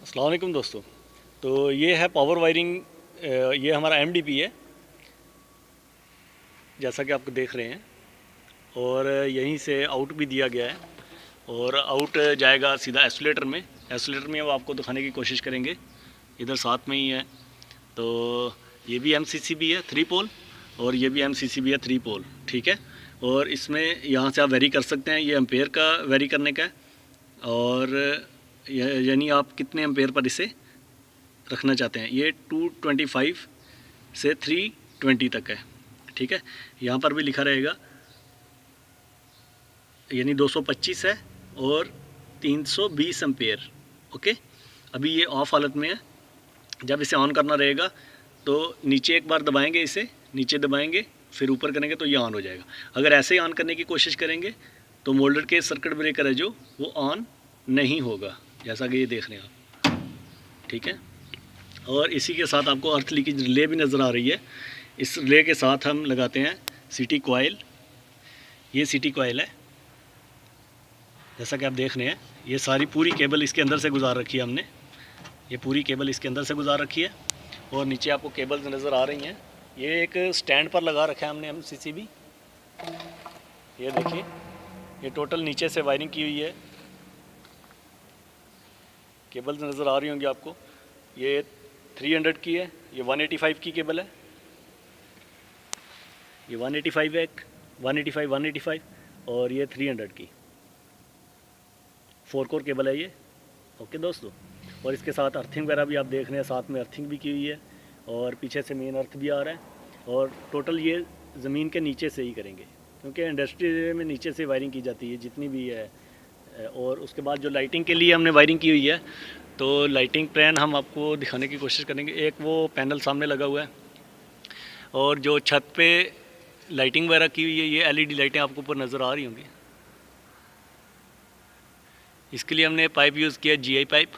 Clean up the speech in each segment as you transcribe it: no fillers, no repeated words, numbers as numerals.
अस्सलाम वालेकुम दोस्तों। तो ये है पावर वायरिंग। ये हमारा एमडीपी है जैसा कि आपको देख रहे हैं, और यहीं से आउट भी दिया गया है और आउट जाएगा सीधा एसोलेटर में। एसोलेटर में वो आपको दिखाने की कोशिश करेंगे, इधर साथ में ही है। तो ये भी एमसीसीबी है 3 पोल, और ये भी एमसीसीबी है 3 पोल, ठीक है। और इसमें यहाँ से आप वेरी कर सकते हैं, ये एम्पेयर का वेरी करने का है, और यानी आप कितने एम्पेयर पर इसे रखना चाहते हैं। ये 225 से 320 तक है, ठीक है। यहाँ पर भी लिखा रहेगा, यानी 225 है और 320 एम्पेयर, ओके। अभी ये ऑफ हालत में है। जब इसे ऑन करना रहेगा तो नीचे एक बार दबाएंगे, इसे नीचे दबाएंगे, फिर ऊपर करेंगे तो ये ऑन हो जाएगा। अगर ऐसे ही ऑन करने की कोशिश करेंगे तो मोल्डर के सर्किट ब्रेकर है जो वो ऑन नहीं होगा, जैसा कि ये देख रहे हैं आप, ठीक है। और इसी के साथ आपको अर्थ लीकेज रिले भी नज़र आ रही है। इस रिले के साथ हम लगाते हैं सिटी कॉइल। ये सिटी कॉइल है जैसा कि आप देख रहे हैं। ये सारी पूरी केबल इसके अंदर से गुजार रखी है हमने, ये पूरी केबल इसके अंदर से गुजार रखी है। और नीचे आपको केबल्स नज़र आ रही हैं। ये एक स्टैंड पर लगा रखा है हमने एमसीसीबी। ये देखिए, ये टोटल नीचे से वायरिंग की हुई है। केबल्स नज़र आ रही होंगी आपको। ये 300 की है, ये 185 की केबल है, ये 185 है, 185 और ये 300 की 4 कोर केबल है ये, ओके दोस्तों। और इसके साथ अर्थिंग वगैरह भी आप देख रहे हैं, साथ में अर्थिंग भी की हुई है, और पीछे से मेन अर्थ भी आ रहा है। और टोटल ये ज़मीन के नीचे से ही करेंगे, क्योंकि इंडस्ट्री एरिया में नीचे से वायरिंग की जाती है जितनी भी है। और उसके बाद जो लाइटिंग के लिए हमने वायरिंग की हुई है, तो लाइटिंग प्लान हम आपको दिखाने की कोशिश करेंगे। एक वो पैनल सामने लगा हुआ है, और जो छत पे लाइटिंग वगैरह की हुई है, ये एलईडी लाइटें आपको ऊपर नज़र आ रही होंगी। इसके लिए हमने पाइप यूज़ किया, जीआई पाइप,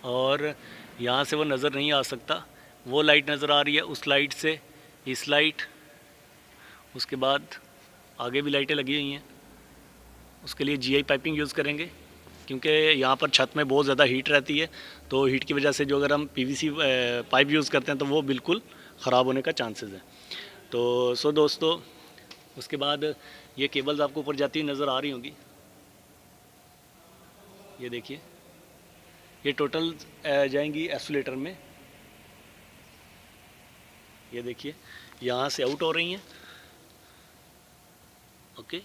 और यहाँ से वो नज़र नहीं आ सकता। वो लाइट नज़र आ रही है, उस लाइट से इस लाइट, उसके बाद आगे भी लाइटें लगी हुई हैं। उसके लिए जीआई पाइपिंग यूज़ करेंगे, क्योंकि यहाँ पर छत में बहुत ज़्यादा हीट रहती है। तो हीट की वजह से जो अगर हम पीवीसी पाइप यूज़ करते हैं तो वो बिल्कुल ख़राब होने का चांसेस है। तो दोस्तों, उसके बाद ये केबल्स आपको ऊपर जाती हुई नज़र आ रही होंगी। ये देखिए, ये टोटल जाएंगी एसोलेटर में। ये देखिए, यहाँ से आउट हो रही हैं, ओके।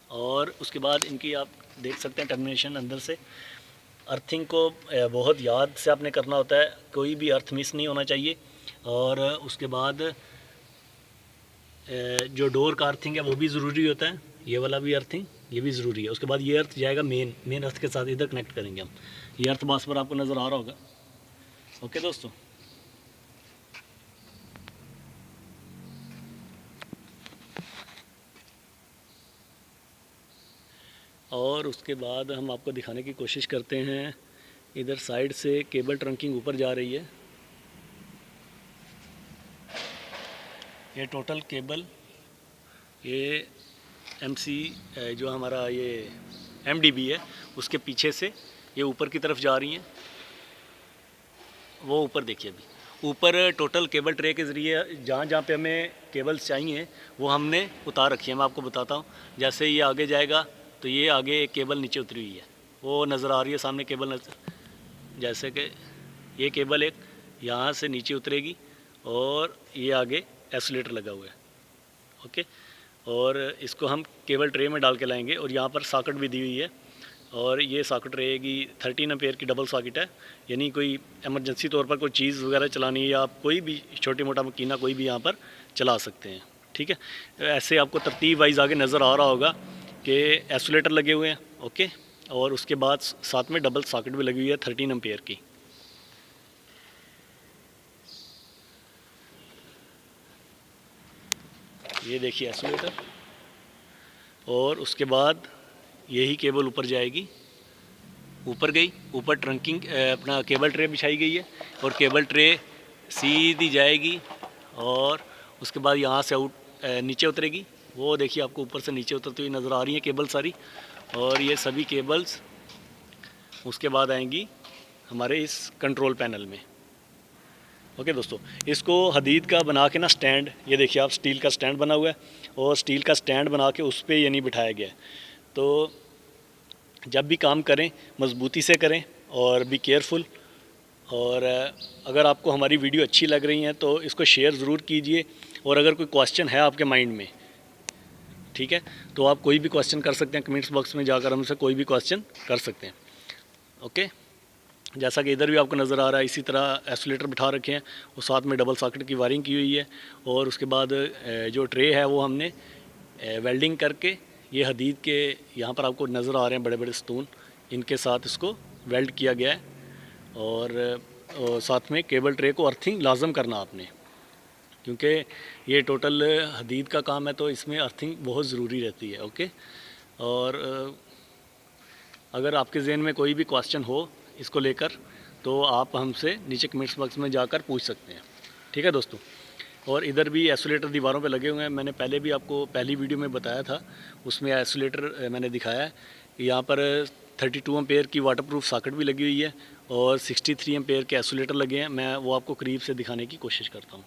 और उसके बाद इनकी आप देख सकते हैं टर्मिनेशन अंदर से। अर्थिंग को बहुत याद से आपने करना होता है, कोई भी अर्थ मिस नहीं होना चाहिए। और उसके बाद जो डोर का अर्थिंग है वो भी ज़रूरी होता है, ये वाला भी अर्थिंग, ये भी ज़रूरी है। उसके बाद ये अर्थ जाएगा मेन अर्थ के साथ, इधर कनेक्ट करेंगे हम। ये अर्थ बास पर आपको नज़र आ रहा होगा, ओके दोस्तों। और उसके बाद हम आपको दिखाने की कोशिश करते हैं, इधर साइड से केबल ट्रंकिंग ऊपर जा रही है। ये टोटल केबल, ये एमसी जो हमारा ये एमडीबी है, उसके पीछे से ये ऊपर की तरफ जा रही हैं। वो ऊपर देखिए, अभी ऊपर टोटल केबल ट्रे के ज़रिए जहाँ जहाँ पे हमें केबल्स चाहिए वो हमने उतार रखी है। मैं आपको बताता हूँ। जैसे ये आगे जाएगा तो ये आगे एक केबल नीचे उतरी हुई है, वो नज़र आ रही है सामने केबल नज़र। जैसे कि ये केबल एक यहाँ से नीचे उतरेगी, और ये आगे एसोलेटर लगा हुआ है, ओके। और इसको हम केबल ट्रे में डाल के लाएंगे, और यहाँ पर सॉकेट भी दी हुई है। और ये सॉकेट रहेगी 13 एम्पेयर की डबल सॉकेट है, यानी कोई इमरजेंसी तौर पर कोई चीज़ वगैरह चलानी है, या आप कोई भी छोटी मोटा मकीना कोई भी यहाँ पर चला सकते हैं, ठीक है। ऐसे आपको तरतीब वाइज आगे नज़र आ रहा होगा कि एसोलेटर लगे हुए हैं, ओके। और उसके बाद साथ में डबल सॉकेट भी लगी हुई है 13 एम्पेयर की। ये देखिए एसोलेटर। और उसके बाद यही केबल ऊपर जाएगी, ऊपर गई, ऊपर ट्रंकिंग अपना केबल ट्रे बिछाई गई है, और केबल ट्रे सीधी जाएगी, और उसके बाद यहाँ से आउट नीचे उतरेगी। वो देखिए, आपको ऊपर से नीचे उतरती हुई नज़र आ रही है केबल सारी। और ये सभी केबल्स उसके बाद आएंगी हमारे इस कंट्रोल पैनल में। ओके दोस्तों, इसको हदीद का बना के ना स्टैंड, ये देखिए आप, स्टील का स्टैंड बना हुआ है और स्टील का स्टैंड बना के उस पर यानी बिठाया गया है। तो जब भी काम करें मज़बूती से करें और बी केयरफुल। और अगर आपको हमारी वीडियो अच्छी लग रही है तो इसको शेयर ज़रूर कीजिए। और अगर कोई क्वेश्चन है आपके माइंड में, ठीक है, तो आप कोई भी क्वेश्चन कर सकते हैं, कमेंट्स बॉक्स में जाकर हमसे कोई भी क्वेश्चन कर सकते हैं। ओके, जैसा कि इधर भी आपको नज़र आ रहा है, इसी तरह आइसोलेटर बिठा रखे हैं और साथ में डबल सॉकेट की वायरिंग की हुई है। और उसके बाद जो ट्रे है वो हमने वेल्डिंग करके, ये हदीद के यहाँ पर आपको नज़र आ रहे हैं बड़े बड़े स्टोन, इनके साथ इसको वेल्ड किया गया है। और साथ में केबल ट्रे को अर्थिंग लाजम करना आपने, क्योंकि ये टोटल हदीद का काम है तो इसमें अर्थिंग बहुत ज़रूरी रहती है। ओके, और अगर आपके जहन में कोई भी क्वेश्चन हो इसको लेकर तो आप हमसे नीचे कमेंट्स बॉक्स में जाकर पूछ सकते हैं, ठीक है दोस्तों। और इधर भी आइसोलेटर दीवारों पे लगे हुए हैं, मैंने पहले भी आपको पहली वीडियो में बताया था, उसमें आइसोलेटर मैंने दिखाया है। यहाँ पर 32 एम्पेयर की वाटरप्रूफ सॉकेट भी लगी हुई है और 63 एम्पेयर के आइसोलेटर लगे हैं। मैं वो आपको करीब से दिखाने की कोशिश करता हूँ।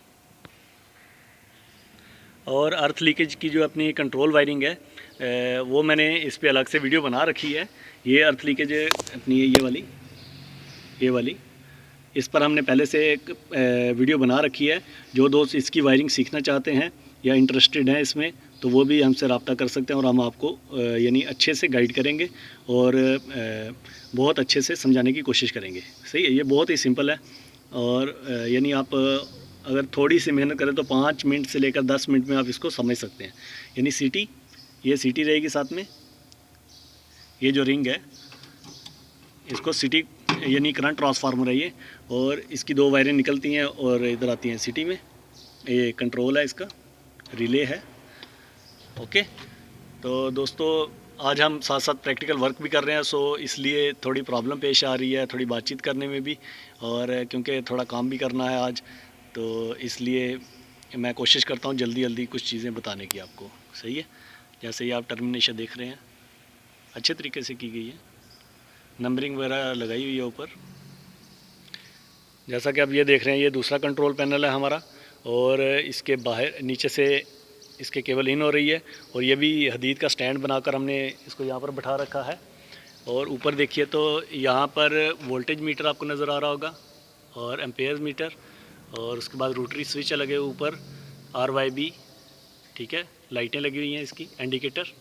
और अर्थ लीकेज की जो अपनी कंट्रोल वायरिंग है वो मैंने इस पर अलग से वीडियो बना रखी है। ये अर्थ लीकेज अपनी ये वाली इस पर हमने पहले से एक वीडियो बना रखी है। जो दोस्त इसकी वायरिंग सीखना चाहते हैं या इंटरेस्टेड हैं इसमें, तो वो भी हमसे रब्ता कर सकते हैं और हम आपको यानी अच्छे से गाइड करेंगे और बहुत अच्छे से समझाने की कोशिश करेंगे। सही है, ये बहुत ही सिंपल है। और यानी आप अगर थोड़ी सी मेहनत करें तो 5 मिनट से लेकर 10 मिनट में आप इसको समझ सकते हैं। यानी सीटी, ये सीटी रहेगी साथ में, ये जो रिंग है इसको सीटी यानी करंट ट्रांसफार्मर है ये, और इसकी 2 वायरें निकलती हैं और इधर आती हैं सिटी में। ये कंट्रोल है, इसका रिले है। ओके, तो दोस्तों आज हम साथ साथ प्रैक्टिकल वर्क भी कर रहे हैं, सो इसलिए थोड़ी प्रॉब्लम पेश आ रही है थोड़ी बातचीत करने में भी, और क्योंकि थोड़ा काम भी करना है आज, तो इसलिए मैं कोशिश करता हूँ जल्दी जल्दी कुछ चीज़ें बताने की आपको। सही है, जैसे ये आप टर्मिनेशन देख रहे हैं अच्छे तरीके से की गई है, नंबरिंग वगैरह लगाई हुई है ऊपर। जैसा कि आप ये देख रहे हैं, ये दूसरा कंट्रोल पैनल है हमारा, और इसके बाहर नीचे से इसके केबल इन हो रही है, और ये भी हदीद का स्टैंड बनाकर हमने इसको यहाँ पर बैठा रखा है। और ऊपर देखिए तो यहाँ पर वोल्टेज मीटर आपको नज़र आ रहा होगा और एम्पेयर मीटर, और उसके बाद रोटरी स्विच लगे ऊपर, RYB, ठीक है, लाइटें लगी हुई हैं इसकी, इंडिकेटर।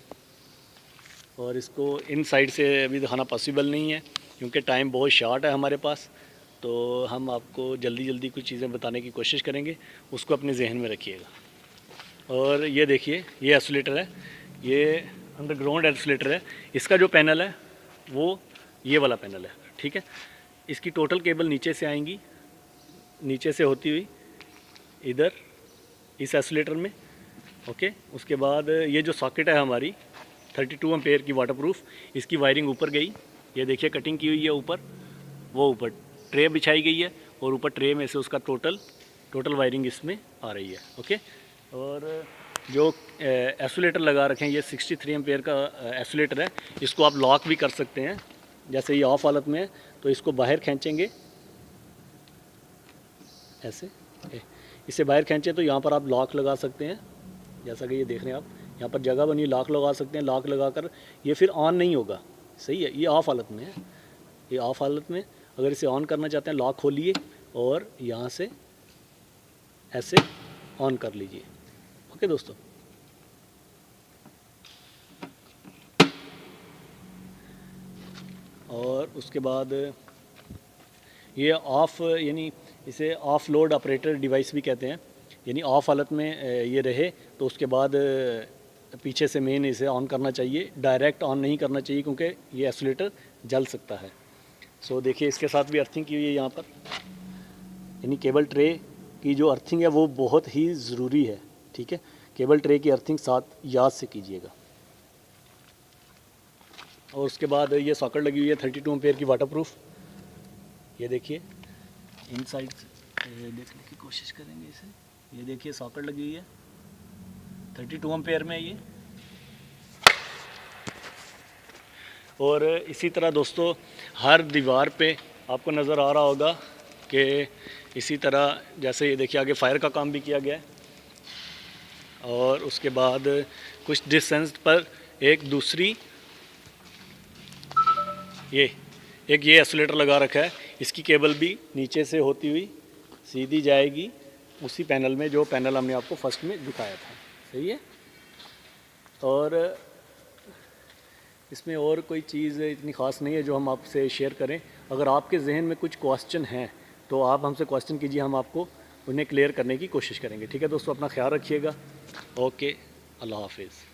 और इसको इन साइड से अभी दिखाना पॉसिबल नहीं है क्योंकि टाइम बहुत शॉर्ट है हमारे पास, तो हम आपको जल्दी जल्दी कुछ चीज़ें बताने की कोशिश करेंगे, उसको अपने जहन में रखिएगा। और ये देखिए, ये आइसोलेटर है, ये अंडरग्राउंड आइसोलेटर है। इसका जो पैनल है वो ये वाला पैनल है, ठीक है। इसकी टोटल केबल नीचे से आएंगी, नीचे से होती हुई इधर इस आइसोलेटर में। ओके, उसके बाद ये जो सॉकेट है हमारी 32 एम्पेयर की वाटरप्रूफ, इसकी वायरिंग ऊपर गई, ये देखिए कटिंग की हुई है ऊपर, वो ऊपर ट्रे बिछाई गई है और ऊपर ट्रे में से उसका टोटल वायरिंग इसमें आ रही है। ओके, और जो आइसोलेटर लगा रखे हैं ये 63 एम्पेयर का आइसोलेटर है। इसको आप लॉक भी कर सकते हैं, जैसे ये ऑफ हालत में है तो इसको बाहर खींचेंगे ऐसे, इसे बाहर खींचें तो यहाँ पर आप लॉक लगा सकते हैं। जैसा कि ये देख रहे हैं आप, यहाँ पर जगह बनी, लॉक लगा सकते हैं। लॉक लगाकर ये फिर ऑन नहीं होगा, सही है, ये ऑफ हालत में है, ये ऑफ हालत में। अगर इसे ऑन करना चाहते हैं लॉक खोलिए और यहाँ से ऐसे ऑन कर लीजिए। ओके दोस्तों, और उसके बाद ये ऑफ़, यानी इसे ऑफ लोड ऑपरेटर डिवाइस भी कहते हैं, यानी ऑफ हालत में ये रहे तो उसके बाद पीछे से मेन इसे ऑन करना चाहिए, डायरेक्ट ऑन नहीं करना चाहिए क्योंकि ये आइसोलेटर जल सकता है। सो देखिए इसके साथ भी अर्थिंग की हुई है यहाँ पर, यानी केबल ट्रे की जो अर्थिंग है वो बहुत ही ज़रूरी है, ठीक है। केबल ट्रे की अर्थिंग साथ याद से कीजिएगा। और उसके बाद ये सॉकेट लगी हुई है 32 एम्पेयर की वाटरप्रूफ, ये देखिए इन साइड देखने की कोशिश करेंगे इसे, ये देखिए सॉकेट लगी हुई है 32 एम्पेयर में ये। और इसी तरह दोस्तों हर दीवार पे आपको नज़र आ रहा होगा कि इसी तरह जैसे ये देखिए आगे फायर का काम भी किया गया है, और उसके बाद कुछ डिस्टेंस पर एक दूसरी ये आइसोलेटर लगा रखा है। इसकी केबल भी नीचे से होती हुई सीधी जाएगी उसी पैनल में, जो पैनल हमने आपको फर्स्ट में दिखाया था। सही है। और इसमें और कोई चीज़ इतनी ख़ास नहीं है जो हम आपसे शेयर करें। अगर आपके जहन में कुछ क्वेश्चन हैं तो आप हमसे क्वेश्चन कीजिए, हम आपको उन्हें क्लियर करने की कोशिश करेंगे। ठीक है दोस्तों, अपना ख्याल रखिएगा। ओके, अल्लाह हाफिज़।